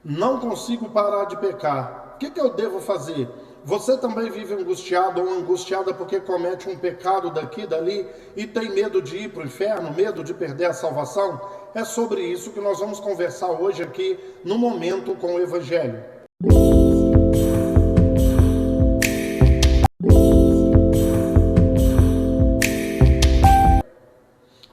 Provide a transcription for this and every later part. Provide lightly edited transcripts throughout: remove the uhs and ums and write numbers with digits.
Não consigo parar de pecar. O que eu devo fazer? Você também vive angustiado ou angustiada porque comete um pecado daqui e dali e tem medo de ir para o inferno, medo de perder a salvação? É sobre isso que nós vamos conversar hoje aqui no Momento com o Evangelho.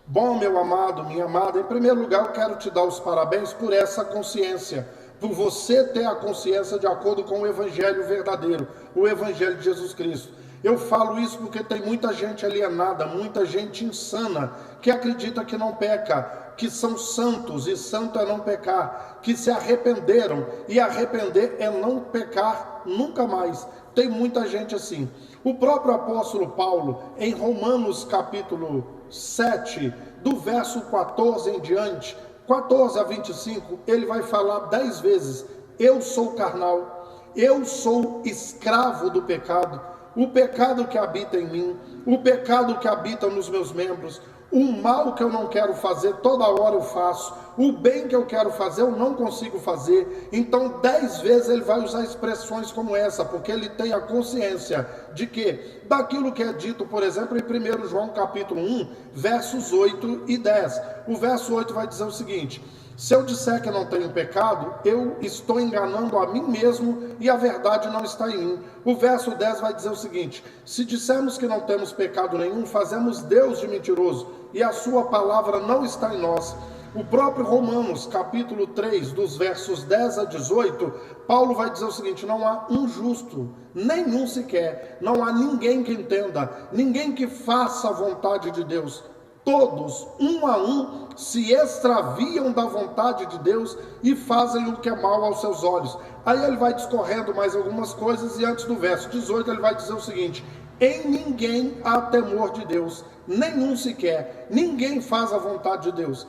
Bom, meu amado, minha amada, em primeiro lugar eu quero te dar os parabéns por essa consciência, por você ter a consciência de acordo com o Evangelho verdadeiro, o Evangelho de Jesus Cristo. Eu falo isso porque tem muita gente alienada, muita gente insana, que acredita que não peca, que são santos, e santo é não pecar, que se arrependeram, e arrepender é não pecar nunca mais. Tem muita gente assim. O próprio apóstolo Paulo, em Romanos capítulo 7, do verso 14 em diante, 14 a 25, ele vai falar 10 vezes: eu sou carnal, eu sou escravo do pecado, o pecado que habita em mim, o pecado que habita nos meus membros, o mal que eu não quero fazer, toda hora eu faço, o bem que eu quero fazer, eu não consigo fazer. Então 10 vezes ele vai usar expressões como essa, porque ele tem a consciência de que, daquilo que é dito, por exemplo, em 1 João capítulo 1, versos 8 e 10. O verso 8 vai dizer o seguinte: se eu disser que não tenho pecado, eu estou enganando a mim mesmo e a verdade não está em mim. O verso 10 vai dizer o seguinte: se dissermos que não temos pecado nenhum, fazemos Deus de mentiroso e a sua palavra não está em nós. O próprio Romanos, capítulo 3, dos versos 10 a 18, Paulo vai dizer o seguinte: não há um justo, nenhum sequer, não há ninguém que entenda, ninguém que faça a vontade de Deus. Todos, um a um, se extraviam da vontade de Deus e fazem o que é mal aos seus olhos. Aí ele vai discorrendo mais algumas coisas, e antes do verso 18 ele vai dizer o seguinte: em ninguém há temor de Deus, nenhum sequer, ninguém faz a vontade de Deus.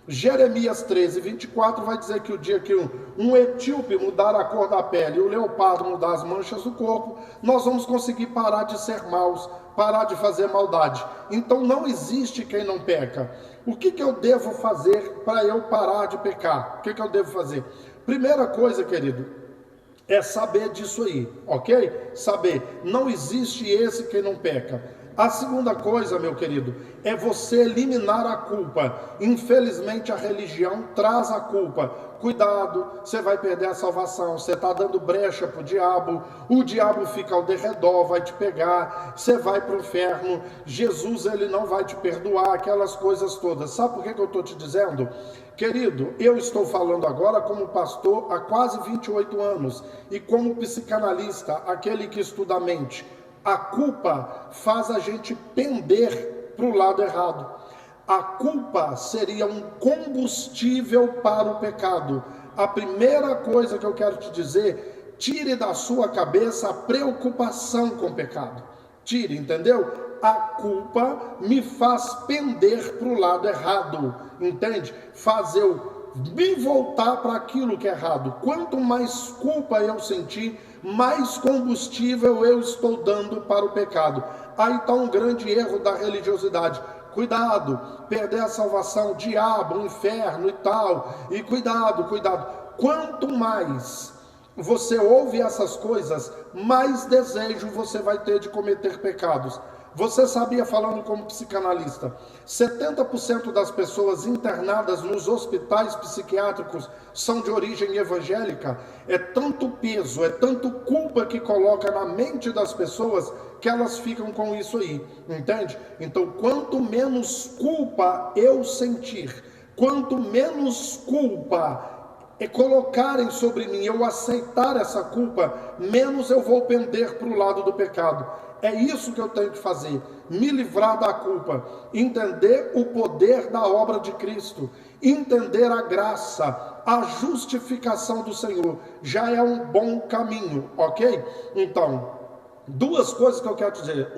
Jeremias 13, 24 vai dizer que o dia que um etíope mudar a cor da pele e o leopardo mudar as manchas do corpo, nós vamos conseguir parar de ser maus, parar de fazer maldade. Então não existe quem não peca. O que eu devo fazer para eu parar de pecar? O que eu devo fazer? Primeira coisa, querido, é saber disso aí, ok? Saber, não existe esse que não peca. A segunda coisa, meu querido, é você eliminar a culpa. Infelizmente a religião traz a culpa. Cuidado, você vai perder a salvação, você está dando brecha para o diabo fica ao derredor, vai te pegar, você vai para o inferno, Jesus ele não vai te perdoar, aquelas coisas todas. Sabe por que eu estou te dizendo? Querido, eu estou falando agora como pastor há quase 28 anos e como psicanalista, aquele que estuda a mente. A culpa faz a gente pender para o lado errado. A culpa seria um combustível para o pecado. A primeira coisa que eu quero te dizer: tire da sua cabeça a preocupação com o pecado. Tire, entendeu? A culpa me faz pender para o lado errado, entende? Faz eu me voltar para aquilo que é errado. Quanto mais culpa eu sentir, mais combustível eu estou dando para o pecado. Aí está um grande erro da religiosidade. Cuidado, perder a salvação, diabo, inferno e tal. E cuidado. Quanto mais você ouve essas coisas, mais desejo você vai ter de cometer pecados. Você sabia, falando como psicanalista, 70% das pessoas internadas nos hospitais psiquiátricos são de origem evangélica? É tanto peso, é tanto culpa que coloca na mente das pessoas que elas ficam com isso aí, entende? Então, quanto menos culpa eu sentir, quanto menos culpa colocarem sobre mim, eu aceitar essa culpa, menos eu vou pender para o lado do pecado. É isso que eu tenho que fazer, me livrar da culpa, entender o poder da obra de Cristo, entender a graça, a justificação do Senhor, já é um bom caminho, ok? Então, duas coisas que eu quero dizer.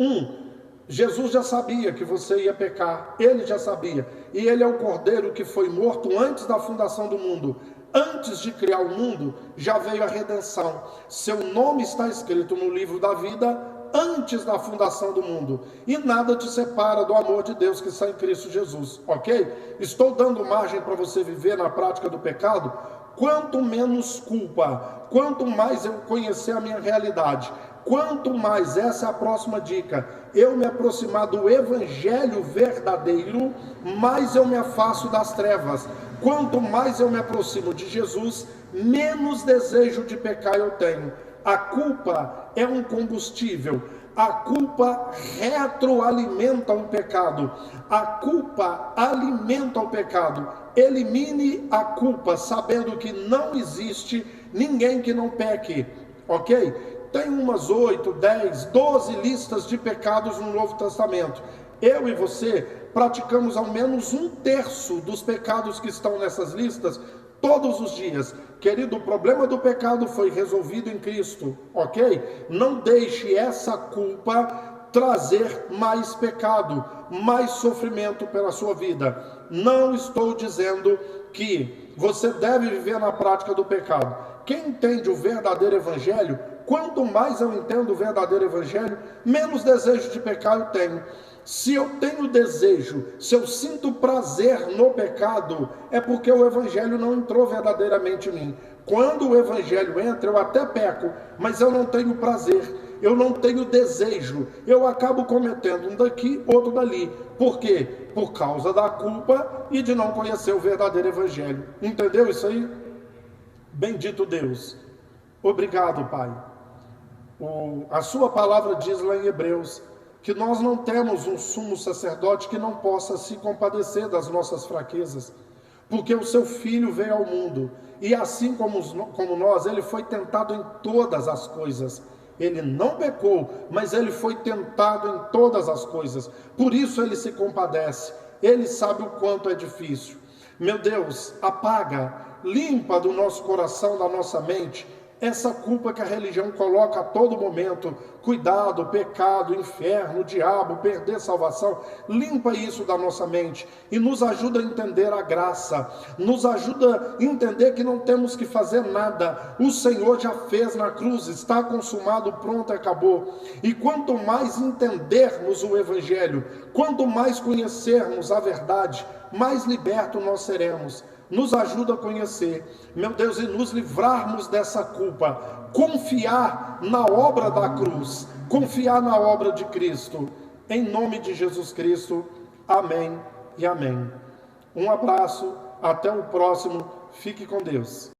Jesus já sabia que você ia pecar, ele já sabia, e ele é o Cordeiro que foi morto antes da fundação do mundo. Antes de criar o mundo, já veio a redenção. Seu nome está escrito no livro da vida antes da fundação do mundo, e nada te separa do amor de Deus que está em Cristo Jesus, ok? Estou dando margem para você viver na prática do pecado? quanto menos culpa, quanto mais eu conhecer a minha realidade, quanto mais, essa é a próxima dica, eu me aproximar do evangelho verdadeiro, mais eu me afasto das trevas. Quanto mais eu me aproximo de Jesus, menos desejo de pecar eu tenho. A culpa é um combustível. A culpa retroalimenta o pecado. A culpa alimenta o pecado. Elimine a culpa, sabendo que não existe ninguém que não peque. Ok? Tem umas 8, 10, 12 listas de pecados no Novo Testamento. Eu e você praticamos ao menos 1/3 dos pecados que estão nessas listas todos os dias. Querido, o problema do pecado foi resolvido em Cristo, ok? Não deixe essa culpa trazer mais pecado, mais sofrimento pela sua vida. Não estou dizendo que você deve viver na prática do pecado. Quem entende o verdadeiro evangelho, quanto mais eu entendo o verdadeiro evangelho, menos desejo de pecar eu tenho. Se eu tenho desejo, se eu sinto prazer no pecado, é porque o evangelho não entrou verdadeiramente em mim. Quando o evangelho entra, eu até peco, mas eu não tenho prazer, eu não tenho desejo, eu acabo cometendo um daqui, outro dali. Por quê? Por causa da culpa e de não conhecer o verdadeiro evangelho. Entendeu isso aí? Bendito Deus. Obrigado, Pai. A sua palavra diz lá em Hebreus que nós não temos um sumo sacerdote que não possa se compadecer das nossas fraquezas, porque o seu Filho veio ao mundo, e assim como nós, ele foi tentado em todas as coisas. Ele não pecou, mas ele foi tentado em todas as coisas, por isso ele se compadece, ele sabe o quanto é difícil. Meu Deus, apaga, limpa do nosso coração, da nossa mente, essa culpa que a religião coloca a todo momento, cuidado, pecado, inferno, diabo, perder salvação. Limpa isso da nossa mente e nos ajuda a entender a graça, nos ajuda a entender que não temos que fazer nada, o Senhor já fez na cruz, está consumado, pronto, acabou. E quanto mais entendermos o evangelho, quanto mais conhecermos a verdade, mais libertos nós seremos. Nos ajuda a conhecer, meu Deus, e nos livrarmos dessa culpa, confiar na obra da cruz, confiar na obra de Cristo, em nome de Jesus Cristo, amém e amém. Um abraço, até o próximo, fique com Deus.